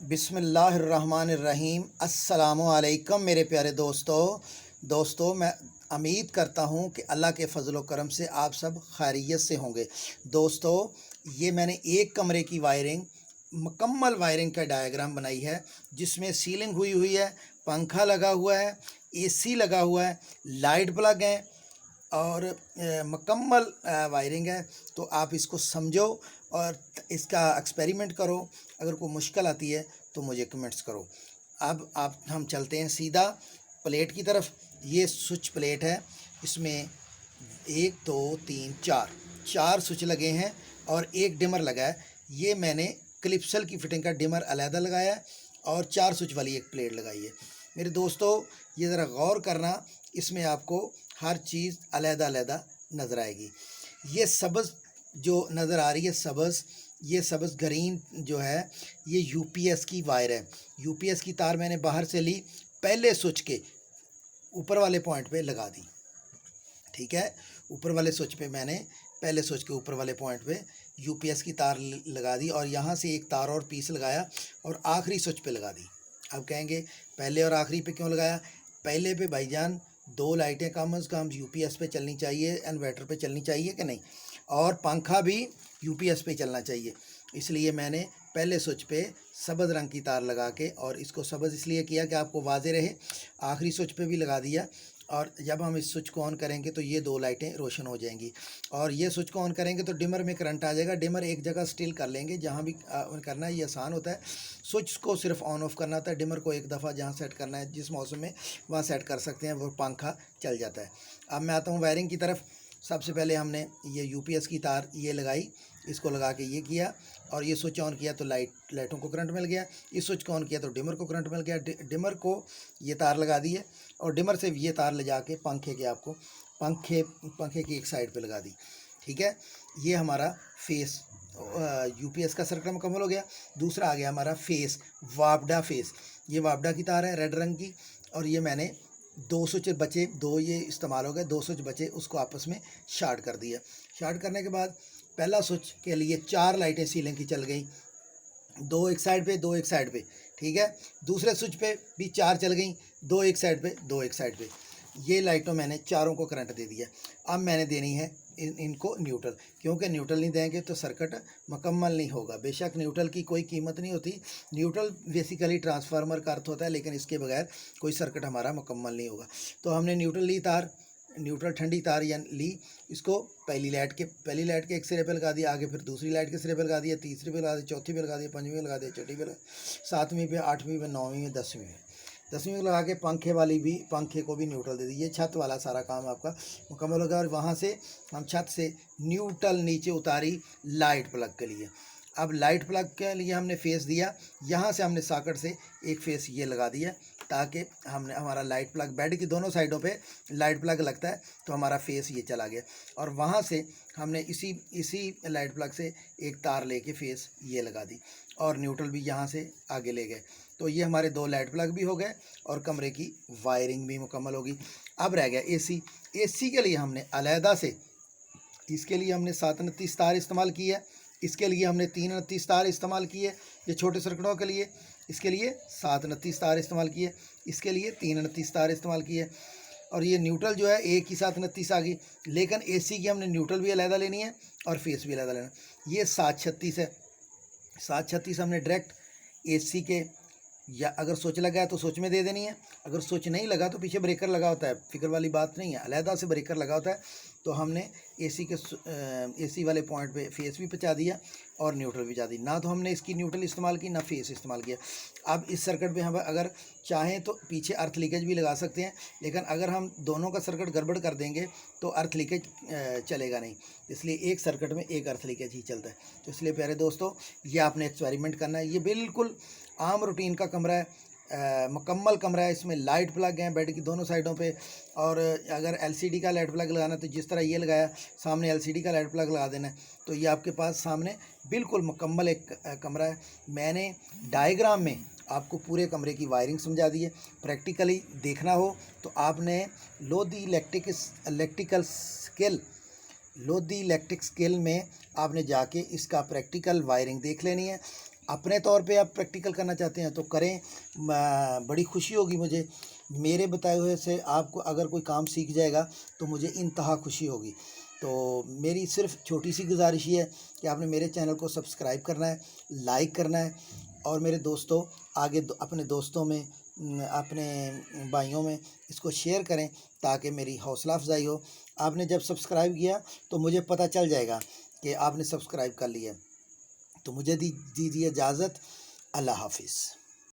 बिस्मिल्लाहिर्रहमानिर्रहीम। अस्सलामुअलैकुम मेरे प्यारे दोस्तों, मैं उम्मीद करता हूँ कि अल्लाह के फ़ज़ल व करम से आप सब खैरियत से होंगे। दोस्तों, ये मैंने एक कमरे की वायरिंग, मुकम्मल वायरिंग का डायग्राम बनाई है, जिसमें सीलिंग हुई है, पंखा लगा हुआ है, एसी लगा हुआ है, लाइट प्लग हैं और मुकम्मल वायरिंग है। तो आप इसको समझो और इसका एक्सपेरिमेंट करो। अगर कोई मुश्किल आती है तो मुझे कमेंट्स करो। अब हम चलते हैं सीधा प्लेट की तरफ। ये स्विच प्लेट है, इसमें 1 2 3 4 स्विच लगे हैं और एक डिमर लगा है। ये मैंने क्लिप्सल की फिटिंग का डिमर अलहदा लगाया है और 4 स्विच वाली एक प्लेट लगाई है। मेरे दोस्तों, ये ज़रा गौर करना, इसमें आपको हर चीज़ अलहदा नज़र आएगी। ये सब्ज़ जो नज़र आ रही है, ये सब्ज़ ग्रीन जो है, ये यूपीएस की वायर है। यूपीएस की तार मैंने बाहर से ली, पहले स्विच के ऊपर वाले पॉइंट पे लगा दी। ठीक है, ऊपर वाले स्विच पे मैंने पहले स्विच के ऊपर वाले पॉइंट पे यूपीएस की तार लगा दी और यहाँ से एक तार और पीस लगाया और आखिरी स्विच पे लगा दी। अब कहेंगे पहले और आखिरी पे क्यों लगाया? पहले पे भाईजान 2 लाइटें कम से कम यूपीएस पे चलनी चाहिए, इन्वर्टर पे चलनी चाहिए कि नहीं, और पंखा भी यूपीएस पे चलना चाहिए। इसलिए मैंने पहले स्विच पे सब्ज़ रंग की तार लगा के, और इसको सब्ज़ इसलिए किया कि आपको वाज़े रहे, आखिरी स्विच पे भी लगा दिया। और जब हम इस स्विच को ऑन करेंगे तो ये 2 लाइटें रोशन हो जाएंगी, और ये स्विच को ऑन करेंगे तो डिमर में करंट आ जाएगा। डिमर एक जगह स्टिल कर लेंगे, जहाँ भी करना है ये आसान होता है। स्विच को सिर्फ ऑन ऑफ करना होता है, डिमर को एक दफ़ा जहाँ सेट करना है, जिस मौसम में वहाँ सेट कर सकते हैं, वो पंखा चल जाता है। अब मैं आता हूँ वायरिंग की तरफ। सबसे पहले हमने ये यूपीएस की तार ये लगाई, इसको लगा के ये किया, और ये स्विच ऑन किया तो लाइटों को करंट मिल गया। इस स्विच को ऑन किया तो डिमर को करंट मिल गया। डिमर को ये तार लगा दी है, और डिमर से ये तार ले जाके पंखे की एक साइड पे लगा दी। ठीक है, ये हमारा फेस यूपीएस का सर्किट मुकम्मल हो गया। दूसरा आ गया हमारा फेस, वापडा फेस। ये वापडा की तार है रेड रंग की, और ये मैंने 2 स्विच बचे, 2 ये इस्तेमाल हो गए, 2 स्विच बचे, उसको आपस में शार्ट कर दिया। शार्ट करने के बाद पहला स्विच के लिए 4 लाइटें सीलिंग की चल गई, 2 एक साइड पे, 2 एक साइड पे। ठीक है, दूसरे स्विच पे भी 4 चल गई, 2 एक साइड पे, 2 एक साइड पे। ये लाइटों मैंने चारों को करंट दे दिया। अब मैंने देनी है इनको न्यूट्रल, क्योंकि न्यूट्रल नहीं देंगे तो सर्किट मुकम्मल नहीं होगा। बेशक न्यूट्रल की कोई कीमत नहीं होती, न्यूट्रल बेसिकली ट्रांसफार्मर का अर्थ होता है, लेकिन इसके बगैर कोई सर्किट हमारा मुकम्मल नहीं होगा। तो हमने न्यूट्रल ली तार, न्यूट्रल ठंडी तार या ली, इसको पहली लाइट के एक सिरे पे लगा दिया, आगे फिर दूसरी लाइट के सिरे पे लगा दिया, तीसरी पे लगा दिया, चौथी पे लगा दिया, पंचवीं पे लगा दिया, छठी पे, सातवीं पे, आठवीं पे, नौवीं में, 10वीं में लगा के पंखे को भी न्यूट्रल दे दीजिए। छत वाला सारा काम आपका मुकम्मल हो गया। और वहाँ से हम छत से न्यूट्रल नीचे उतारी लाइट प्लग के लिए। अब लाइट प्लग के लिए हमने फेस दिया, यहाँ से हमने सॉकेट से एक फेस ये लगा दिया, ताकि हमारा लाइट प्लग बेड की दोनों साइडों पे लाइट प्लग लगता है, तो हमारा फेस ये चला गया। और वहाँ से हमने इसी लाइट प्लग से एक तार लेके फेस ये लगा दी, और न्यूट्रल भी यहाँ से आगे ले गए। तो ये हमारे 2 लाइट प्लग भी हो गए और कमरे की वायरिंग भी मुकम्मल होगी। अब रह गया एसी के लिए हमने अलहदा से, इसके लिए हमने 729 तार इस्तेमाल की है, इसके लिए हमने 329 तार इस्तेमाल की है। ये छोटे सर्किटों के लिए इसके लिए 729 तार इस्तेमाल किए, इसके लिए 329 तार इस्तेमाल किए। और ये न्यूट्रल जो है एक ही 729 आ गई, लेकिन एसी की हमने न्यूट्रल भी अलहदा लेनी है और फेस भी अलहदा लेना है। ये 736 है, 736 हमने डायरेक्ट एसी के, या अगर स्विच लगा है तो स्विच में दे देनी है, अगर स्विच नहीं लगा तो पीछे ब्रेकर लगा होता है, फिक्र वाली बात नहीं है, अलहदा से ब्रेकर लगा होता है। तो हमने एसी वाले पॉइंट पे फेस भी पहुंचा दिया और न्यूट्रल भी पहुंचा दी। ना तो हमने इसकी न्यूट्रल इस्तेमाल की, ना फेस इस्तेमाल किया। अब इस सर्किट पे हम अगर चाहें तो पीछे अर्थ लीकेज भी लगा सकते हैं, लेकिन अगर हम दोनों का सर्किट गड़बड़ कर देंगे तो अर्थ लीकेज चलेगा नहीं, इसलिए एक सर्किट में एक अर्थ लीकेज ही चलता है। तो इसलिए प्यारे दोस्तों, ये आपने एक्सपेरिमेंट करना है। ये बिल्कुल आम रूटीन का कमरा है, मुकम्मल कमरा है। इसमें लाइट प्लग हैं बेड की दोनों साइडों पे, और अगर एलसीडी का लाइट प्लग लगाना है तो जिस तरह ये लगाया, सामने एलसीडी का लाइट प्लग लगा देना है, तो ये आपके पास सामने बिल्कुल मुकम्मल एक कमरा है। मैंने डायग्राम में आपको पूरे कमरे की वायरिंग समझा दी है। प्रैक्टिकली देखना हो तो आपने लोधी इलेक्ट्रिक स्किल में आपने जाके इसका प्रैक्टिकल वायरिंग देख लेनी है। अपने तौर पे आप प्रैक्टिकल करना चाहते हैं तो करें, बड़ी खुशी होगी मुझे। मेरे बताए हुए से आपको अगर कोई काम सीख जाएगा तो मुझे इंतहा खुशी होगी। तो मेरी सिर्फ छोटी सी गुजारिश ये है कि आपने मेरे चैनल को सब्सक्राइब करना है, लाइक करना है, और मेरे दोस्तों आगे अपने दोस्तों में, अपने भाइयों में इसको शेयर करें ताकि मेरी हौसला अफजाई हो। आपने जब सब्सक्राइब किया तो मुझे पता चल जाएगा कि आपने सब्सक्राइब कर लिया। तो मुझे दीजिए इजाज़त। अल्लाह हाफिज़।